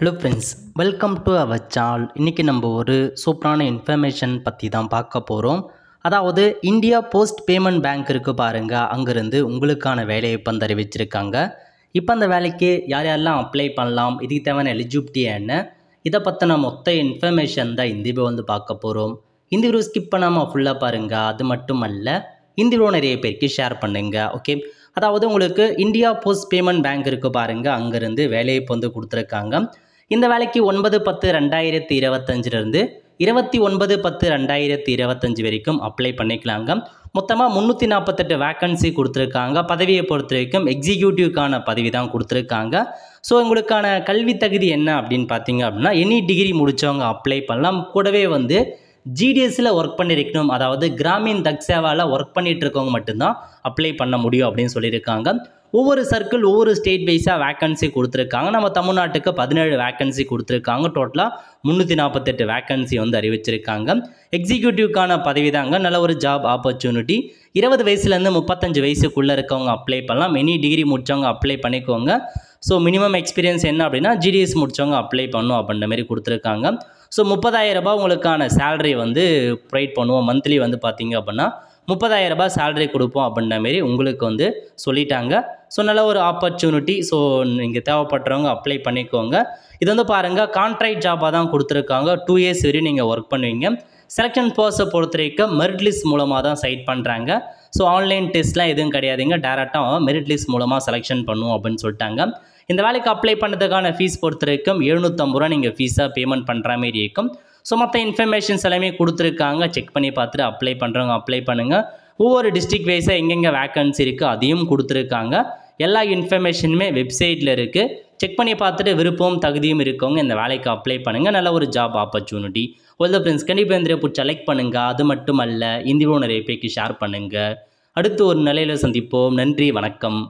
Hello friends, welcome to our channel. இன்றைக்கி நம்ம ஒரு சூப்பரான இன்ஃபர்மேஷன் பற்றி தான் பார்க்க போகிறோம். அதாவது இந்தியா போஸ்ட் பேமெண்ட் பேங்க் இருக்குது பாருங்கள், அங்கேருந்து உங்களுக்கான வேலையை இப்போ அறிவிச்சிருக்காங்க. இப்போ அந்த வேலைக்கு யார் யாரெல்லாம் அப்ளை பண்ணலாம், இதுக்கு தேவையான எலிஜிபிலிட்டி என்ன, இதை பற்றின மொத்த இன்ஃபர்மேஷன் தான் இந்த வீடியோ பார்க்க போகிறோம். இந்த வீடியோ ஸ்கிப் பண்ணாமல் ஃபுல்லாக பாருங்கள். அது மட்டும் அல்ல, இந்த வீடியோ நிறைய பேருக்கு ஷேர் பண்ணுங்கள். ஓகே, அதாவது உங்களுக்கு இந்தியா போஸ்ட் பேமெண்ட் பேங்க் இருக்குது பாருங்கள், அங்கேருந்து வேலையை இப்போ கொடுத்துருக்காங்க. இந்த வேலைக்கு 9/10/2025 29/10/2025 வரைக்கும் அப்ளை பண்ணிக்கலாங்க. மொத்தமாக 348 வேக்கன்சி கொடுத்துருக்காங்க. பதவியை பொறுத்த வரைக்கும் எக்ஸிக்யூட்டிவ்க்கான பதவி தான் கொடுத்துருக்காங்க. ஸோ உங்களுக்கான கல்வி தகுதி என்ன அப்படின்னு பார்த்தீங்க அப்படின்னா, எனி டிகிரி முடித்தவங்க அப்ளை பண்ணலாம். கூடவே ஜிடிஎஸ்சில் ஒர்க் பண்ணியிருக்கணும், அதாவது கிராமின் தக் சேவாவில் ஒர்க் பண்ணிகிட்டு இருக்கவங்க மட்டும்தான் அப்ளை பண்ண முடியும் அப்படின்னு சொல்லியிருக்காங்க. ஒவ்வொரு சர்க்கிள் ஒவ்வொரு ஸ்டேட் வைஸாக வேக்கன்சி கொடுத்துருக்காங்க. நம்ம தமிழ்நாட்டுக்கு 17 வேக்கன்சி கொடுத்துருக்காங்க. டோட்டலாக 348 வேக்கன்சி அறிவிச்சிருக்காங்க. எக்ஸிக்யூட்டிவ்க்கான பதவி தாங்க. நல்ல ஒரு ஜாப் ஆப்பர்ச்சுனிட்டி. 20 வயசுலேருந்து 35 வயசுக்குள்ளே இருக்கவங்க அப்ளை பண்ணலாம். எனி டிகிரி முடித்தவங்க அப்ளை பண்ணிக்கோங்க. ஸோ மினிமம் எக்ஸ்பீரியன்ஸ் என்ன அப்படின்னா, ஜிடிஎஸ் முடித்தவங்க அப்ளை பண்ணும் அப்படின்ற மாதிரி கொடுத்துருக்காங்க. ஸோ 30,000 ரூபாய் உங்களுக்கான சேலரி ப்ரொவைட் பண்ணுவோம். மந்த்லி பார்த்தீங்க அப்படின்னா 30,000 ரூபாய் சேலரி கொடுப்போம் அப்படின்ற மாரி உங்களுக்கு சொல்லிட்டாங்க. ஸோ நல்ல ஒரு ஆப்பர்ச்சுனிட்டி. ஸோ நீங்கள் தேவைப்படுறவங்க அப்ளை பண்ணிக்கோங்க. இது பாருங்கள், கான்ட்ராக்ட் ஜாபாக தான் கொடுத்துருக்காங்க. 2 இயர்ஸ் வரையும் நீங்கள் ஒர்க் பண்ணுவீங்க. செலெக்ஷன் ப்ராசஸை பொறுத்த வரைக்கும் மெரிட் லிஸ்ட் மூலமாக தான் சைட் பண்ணுறாங்க. ஸோ ஆன்லைன் டெஸ்ட்லாம் எதுவும் கிடையாதுங்க. டேரெக்டாக மெரிட் லிஸ்ட் மூலமாக செலெக்ஷன் பண்ணுவோம் அப்படின்னு சொல்லிட்டாங்க. இந்த வேலைக்கு அப்ளை பண்ணுறதுக்கான ஃபீஸ் பொறுத்த வரைக்கும் 750 ரூபா நீங்கள் ஃபீஸாக பேமெண்ட் பண்ணுற மாதிரி இருக்கும். ஸோ மற்ற இன்ஃபர்மேஷன்ஸ் எல்லாமே கொடுத்துருக்காங்க. செக் பண்ணி பார்த்துட்டு அப்ளை பண்ணுறவங்க அப்ளை பண்ணுங்கள். ஒவ்வொரு டிஸ்ட்ரிக்ட் வைஸாக எங்கெங்கே வேக்கன்சி இருக்குது அதையும் கொடுத்துருக்காங்க. எல்லா இன்ஃபர்மேஷனுமே வெப்சைட்டில் இருக்குது. செக் பண்ணி பார்த்துட்டு விருப்பம் தகுதியும் இருக்கவங்க இந்த வேலைக்கு அப்ளை பண்ணுங்கள். நல்ல ஒரு ஜாப் ஆப்பர்ச்சுனிட்டி. வெல் ஃப்ரெண்ட்ஸ், கண்டிப்பாக இந்த பிடிச்ச லைக் பண்ணுங்கள். அது மட்டும் அல்ல, இந்த வீடியோ நிறைய பேருக்கு ஷேர் பண்ணுங்கள். அடுத்து ஒரு நிலையில் சந்திப்போம். நன்றி, வணக்கம்.